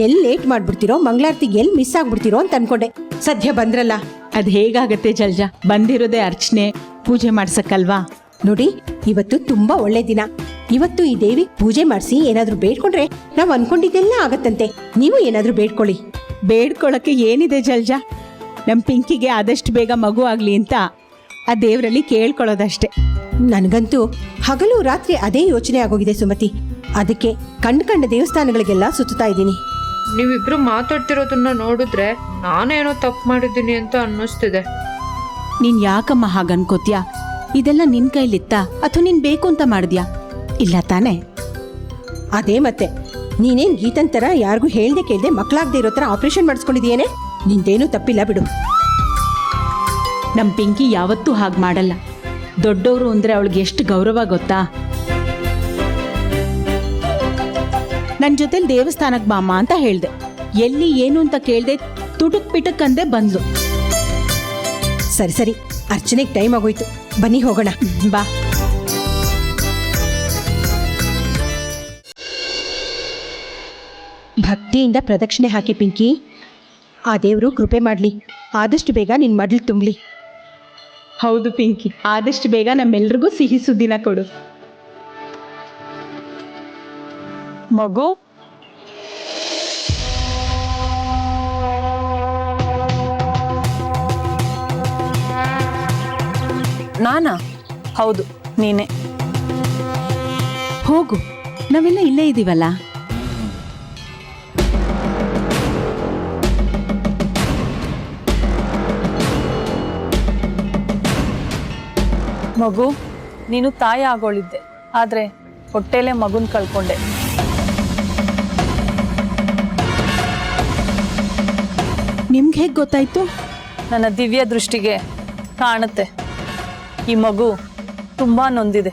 ಎಲ್ಲಿ ಲೇಟ್ ಮಾಡ್ಬಿಡ್ತೀರೋ, ಮಂಗಳಾರತಿಗೆ ಎಲ್ಲಿ ಮಿಸ್ ಆಗ್ಬಿಡ್ತೀರೋ ಅಂತ ಅನ್ಕೊಂಡೆ. ಸದ್ಯ ಬಂದ್ರಲ್ಲ. ಅದು ಹೇಗಾಗತ್ತೆ ಜಲ್ಜಾ, ಬಂದಿರೋದೇ ಅರ್ಚನೆ ಪೂಜೆ ಮಾಡ್ಸಕ್ಕಲ್ವಾ. ನೋಡಿ, ಇವತ್ತು ತುಂಬಾ ಒಳ್ಳೆ ದಿನ. ಇವತ್ತು ಈ ದೇವಿ ಪೂಜೆ ಮಾಡಿಸಿ ಏನಾದ್ರೂ ಬೇಡ್ಕೊಂಡ್ರೆ ನಾವ್ ಅನ್ಕೊಂಡಿದ್ದೆಲ್ಲ ಆಗತ್ತಂತೆ. ನೀವು ಏನಾದ್ರೂ ಬೇಡ್ಕೊಳ್ಳಿ. ಬೇಡ್ಕೊಳಕ್ಕೆ ಏನಿದೆ ಜಲ್ಜಾ, ನಮ್ಮ ಪಿಂಕಿಗೆ ಆದಷ್ಟು ಬೇಗ ಮಗು ಆಗ್ಲಿ ಅಂತ ಆ ದೇವರಲ್ಲಿ ಕೇಳ್ಕೊಳ್ಳೋದಷ್ಟೇ. ನನಗಂತೂ ಹಗಲು ರಾತ್ರಿ ಅದೇ ಯೋಚನೆ ಆಗೋಗಿದೆ ಸುಮತಿ. ಅದಕ್ಕೆ ಕಂಡ ದೇವಸ್ಥಾನಗಳಿಗೆಲ್ಲ ಸುತ್ತಾ ಇದ್ದೀನಿ. ನೀವಿಬ್ರು ಮಾತಾಡ್ತಿರೋದನ್ನ ನೋಡಿದ್ರೆ ನಾನೇನೋ ತಪ್ಪು ಮಾಡಿದ್ದೀನಿ ಅಂತ ಅನ್ನಿಸ್ತಿದೆ. ನೀನ್ ಯಾಕಮ್ಮ ಹಾಗನ್ಕೋತ್ಯಾ? ಇದೆಲ್ಲ ನಿನ್ ಕೈಲಿತ್ತಾ ಅಥವಾ ನೀನ್ ಬೇಕು ಅಂತ ಮಾಡಿದ್ಯಾ? ಇಲ್ಲ ತಾನೇ? ಅದೇ ಮತ್ತೆ, ನೀನೇನ್ ಗೀತನ್ ತರ ಯಾರಿಗೂ ಹೇಳ್ದೆ ಕೇಳ್ದೆ ಮಕ್ಕಳಾಗದೆ ಇರೋ ತರ ಆಪರೇಷನ್ ಮಾಡಿಸ್ಕೊಂಡಿದೀಯೇನೆ? ನಿಂದೇನೂ ತಪ್ಪಿಲ್ಲ ಬಿಡು. ನಮ್ ಪಿಂಕಿ ಯಾವತ್ತೂ ಹಾಗೆ ಮಾಡಲ್ಲ. ದೊಡ್ಡವರು ಅಂದ್ರೆ ಅವಳಿಗೆ ಎಷ್ಟು ಗೌರವ ಗೊತ್ತಾ? ನನ್ನ ಜೊತೆಲಿ ದೇವಸ್ಥಾನಕ್ಕೆ ಬಾಮ್ಮ ಅಂತ ಹೇಳ್ದೆ. ಎಲ್ಲಿ ಏನು ಅಂತ ಕೇಳ್ದೆ, ತುಟುಕ್ ಪಿಟಕ್ ಅಂದೆ ಬಂದ್ಲು. ಸರಿ ಸರಿ, ಅರ್ಚನೆಗೆ ಟೈಮ್ ಆಗೋಯ್ತು, ಬನ್ನಿ ಹೋಗೋಣ. ಬಾ. ಭಕ್ತಿಯಿಂದ ಪ್ರದಕ್ಷಿಣೆ ಹಾಕಿ ಪಿಂಕಿ. ಆ ದೇವರು ಕೃಪೆ ಮಾಡಲಿ, ಆದಷ್ಟು ಬೇಗ ನಿನ್ನ ಮಡ್ಲು ತುಂಬಲಿ. ಹೌದು ಪಿಂಕಿ, ಆದಷ್ಟು ಬೇಗ ನಮ್ಮೆಲ್ರಿಗೂ ಸಿಹಿ ಸುದ್ದಿನ ಕೊಡು. ಮಗು, ನಾನಾ? ಹೌದು, ನೀನೆ. ಹೋಗು, ನಾವೆಲ್ಲ ಇಲ್ಲೇ ಇದ್ದೀವಲ್ಲ. ಮಗು, ನೀನು ತಾಯಿ ಆಗೋಳಿದ್ದೆ, ಆದ್ರೆ ಹೊಟ್ಟೆಲೆ ಮಗುನ್ ಕಳ್ಕೊಂಡೆ. ನಿಮ್ಗೆ ಹೇಗೆ ಗೊತ್ತಾಯ್ತು? ನನ್ನ ದಿವ್ಯ ದೃಷ್ಟಿಗೆ ಕಾಣುತ್ತೆ. ಈ ಮಗು ತುಂಬಾ ನೊಂದಿದೆ.